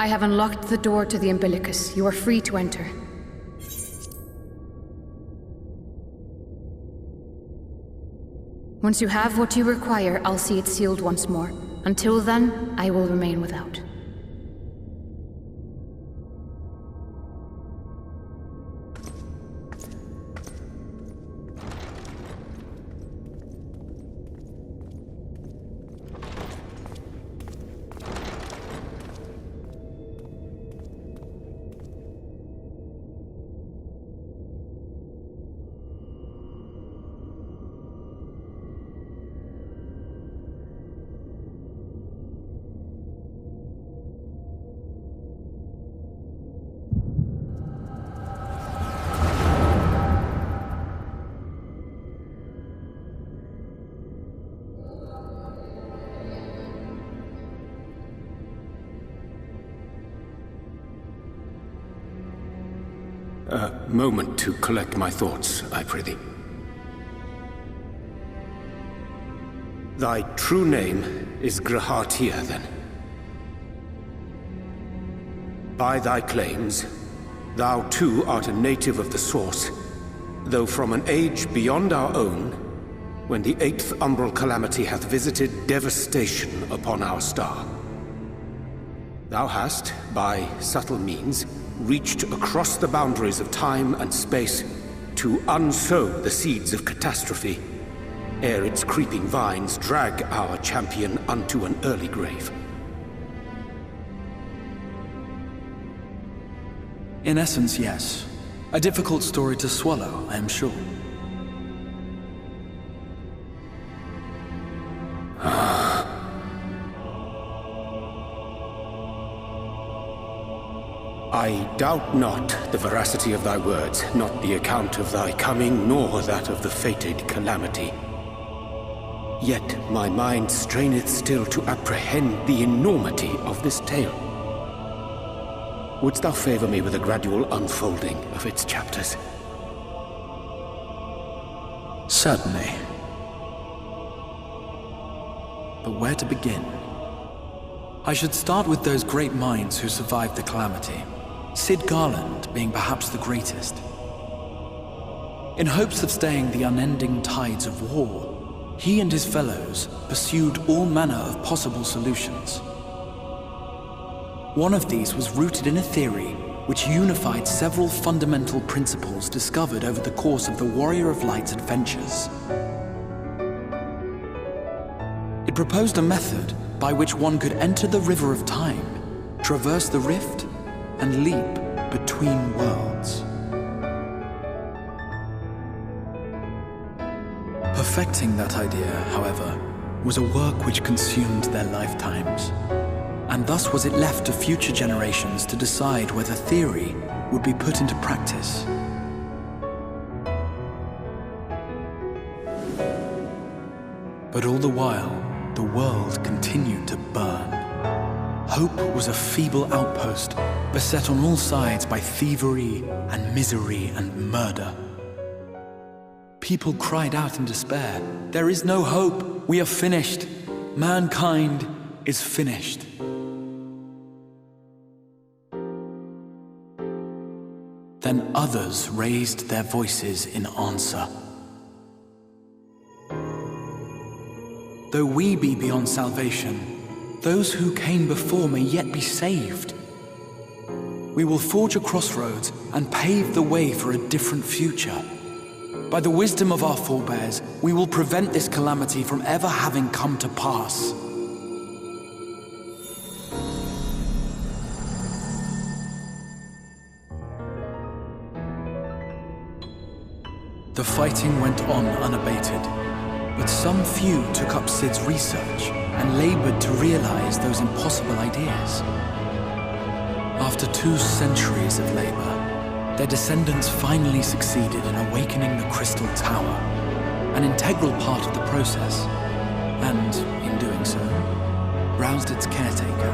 I have unlocked the door to the umbilicus. You are free to enter. Once you have what you require, I'll see it sealed once more. Until then, I will remain without. A moment to collect my thoughts, I prithee. Thy true name is Gra'tia, then. By thy claims, thou too art a native of the Source, though from an age beyond our own, when the 8th umbral calamity hath visited devastation upon our star. Thou hast, by subtle means, reached across the boundaries of time and space to unsow the seeds of catastrophe, ere its creeping vines drag our champion unto an early grave. In essence, yes. A difficult story to swallow, I am sure. I doubt not the veracity of thy words, not the account of thy coming, nor that of the fated calamity. Yet my mind straineth still to apprehend the enormity of this tale. Wouldst thou favor me with a gradual unfolding of its chapters? Certainly. But where to begin? I should start with those great minds who survived the calamity. Sid Garland being perhaps the greatest. In hopes of staying the unending tides of war, he and his fellows pursued all manner of possible solutions. One of these was rooted in a theory which unified several fundamental principles discovered over the course of the Warrior of Light's adventures. It proposed a method by which one could enter the river of time, traverse the rift, and leap between worlds. Perfecting that idea, however, was a work which consumed their lifetimes, and thus was it left to future generations to decide whether theory would be put into practice. But all the while, the world continued to burn. Hope was a feeble outpost, beset on all sides by thievery and misery and murder. People cried out in despair, "There is no hope! We are finished! Mankind is finished!" Then others raised their voices in answer. Though we be beyond salvation, those who came before may yet be saved. We will forge a crossroads and pave the way for a different future. By the wisdom of our forebears, we will prevent this calamity from ever having come to pass. The fighting went on unabated, but some few took up Sid's research and labored to realize those impossible ideas. After 2 centuries of labor, their descendants finally succeeded in awakening the Crystal Tower, an integral part of the process, and, in doing so, roused its caretaker,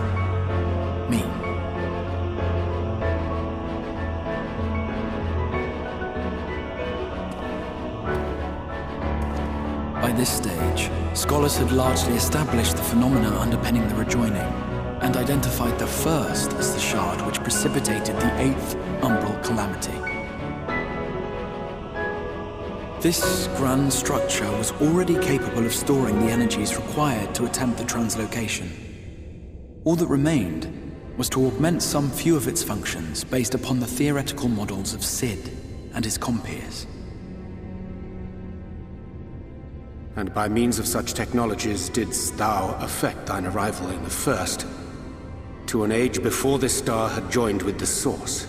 me. By this stage, scholars had largely established the phenomena underpinning the rejoining, and identified the first as the shard which precipitated the 8th Umbral Calamity. This grand structure was already capable of storing the energies required to attempt the translocation. All that remained was to augment some few of its functions based upon the theoretical models of Cid and his compeers. And by means of such technologies didst thou effect thine arrival in the first, to an age before this star had joined with the Source.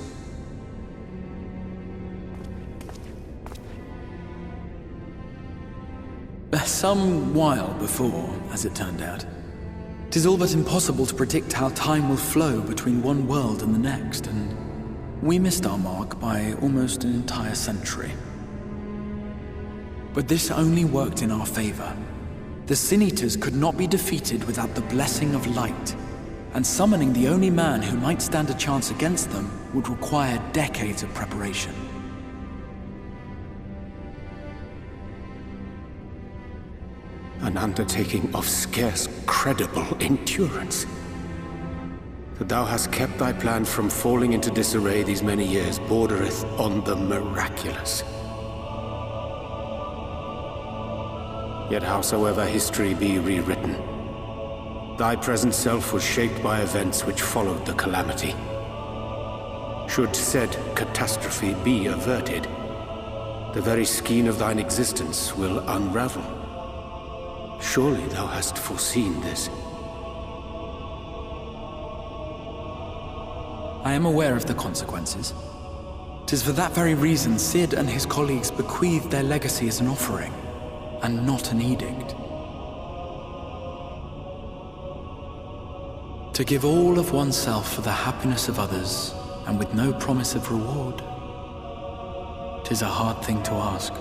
Some while before, as it turned out. 'Tis all but impossible to predict how time will flow between one world and the next, and we missed our mark by almost an entire century. But this only worked in our favor. The Sin Eaters could not be defeated without the blessing of light, and summoning the only man who might stand a chance against them would require decades of preparation. An undertaking of scarce credible endurance. That thou hast kept thy plan from falling into disarray these many years bordereth on the miraculous. Yet howsoever history be rewritten, thy present self was shaped by events which followed the calamity. Should said catastrophe be averted, the very skein of thine existence will unravel. Surely thou hast foreseen this. I am aware of the consequences. 'Tis for that very reason Cid and his colleagues bequeathed their legacy as an offering, and not an edict. To give all of oneself for the happiness of others, and with no promise of reward. 'Tis a hard thing to ask.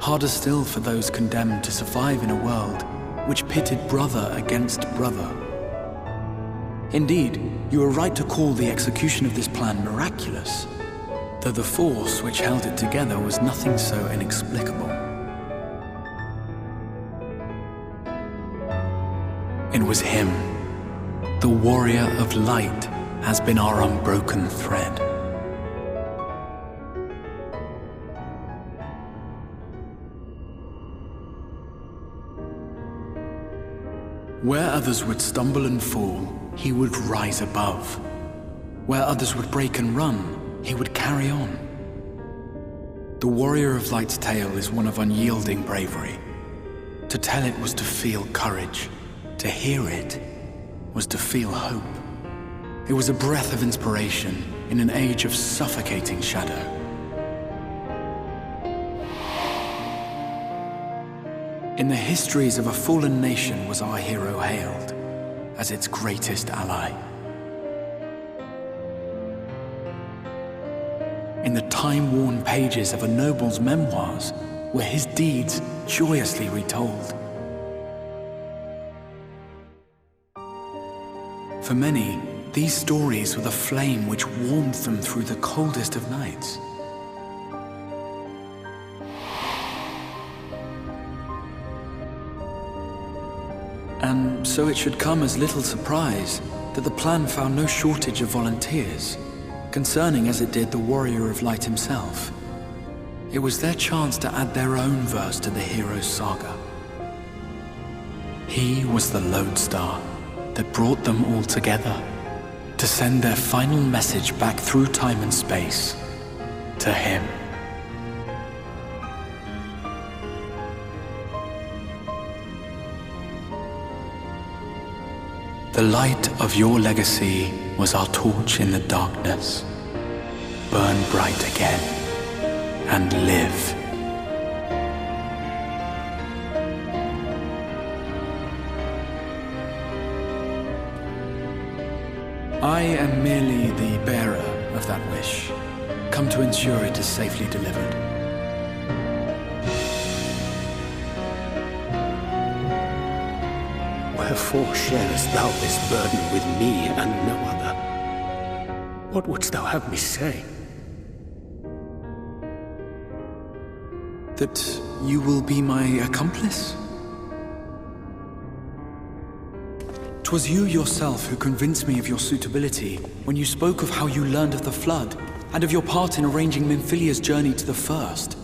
Harder still for those condemned to survive in a world which pitted brother against brother. Indeed, you are right to call the execution of this plan miraculous, though the force which held it together was nothing so inexplicable. It was him. The warrior of light has been our unbroken thread. Where others would stumble and fall, he would rise above. Where others would break and run, he would carry on. The warrior of light's tale is one of unyielding bravery. To tell it was to feel courage. To hear it was to feel hope. It was a breath of inspiration in an age of suffocating shadow. In the histories of a fallen nation was our hero hailed as its greatest ally. In the time-worn pages of a noble's memoirs were his deeds joyously retold. For many, these stories were the flame which warmed them through the coldest of nights. And so it should come as little surprise that the plan found no shortage of volunteers, concerning as it did the warrior of light himself. It was their chance to add their own verse to the hero's saga. He was the lodestar that brought them all together to send their final message back through time and space to him. The light of your legacy was our torch in the darkness. Burn bright again and live. I am merely the bearer of that wish, come to ensure it is safely delivered. Wherefore sharest thou this burden with me and no other? What wouldst thou have me say? That you will be my accomplice? 'Twas you yourself who convinced me of your suitability when you spoke of how you learned of the Flood, and of your part in arranging Minfilia's journey to the First.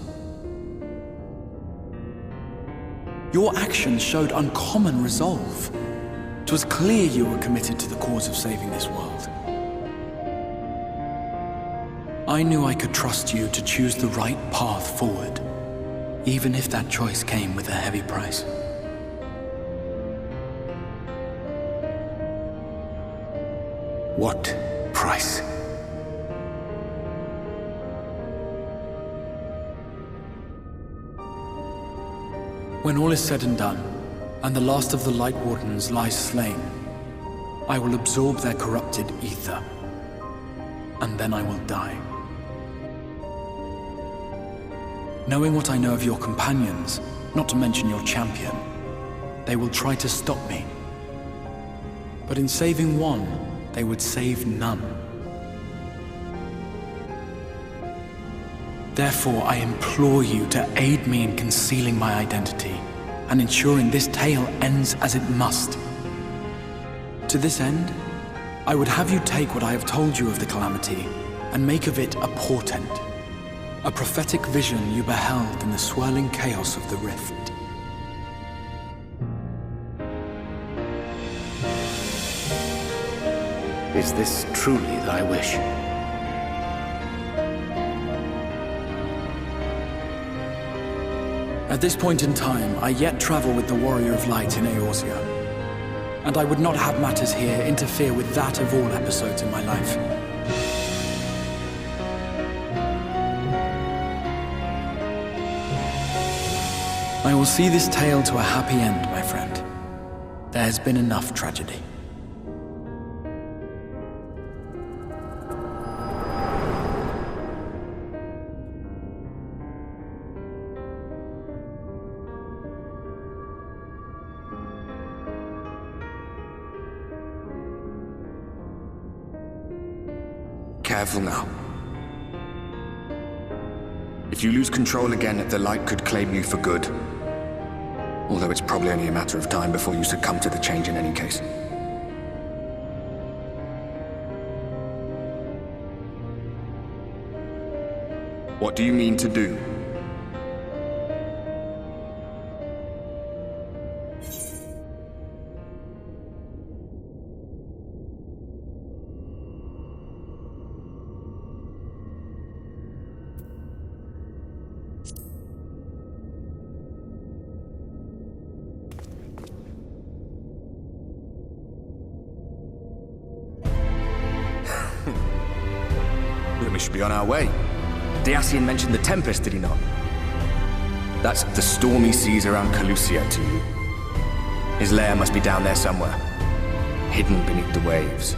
Your actions showed uncommon resolve. 'Twas clear you were committed to the cause of saving this world. I knew I could trust you to choose the right path forward, even if that choice came with a heavy price. What price? When all is said and done, and the last of the Light Wardens lies slain, I will absorb their corrupted ether, and then I will die. Knowing what I know of your companions, not to mention your champion, they will try to stop me. But in saving one, they would save none. Therefore, I implore you to aid me in concealing my identity and ensuring this tale ends as it must. To this end, I would have you take what I have told you of the Calamity and make of it a portent, a prophetic vision you beheld in the swirling chaos of the Rift. Is this truly thy wish? At this point in time, I yet travel with the Warrior of Light in Eorzea, and I would not have matters here interfere with that of all episodes in my life. I will see this tale to a happy end, my friend. There has been enough tragedy. Careful now. If you lose control again, the Light could claim you for good. Although it's probably only a matter of time before you succumb to the change in any case. What do you mean to do? We should be on our way. Dacian mentioned the Tempest, did he not? That's the stormy seas around Calusia to you. His lair must be down there somewhere, hidden beneath the waves.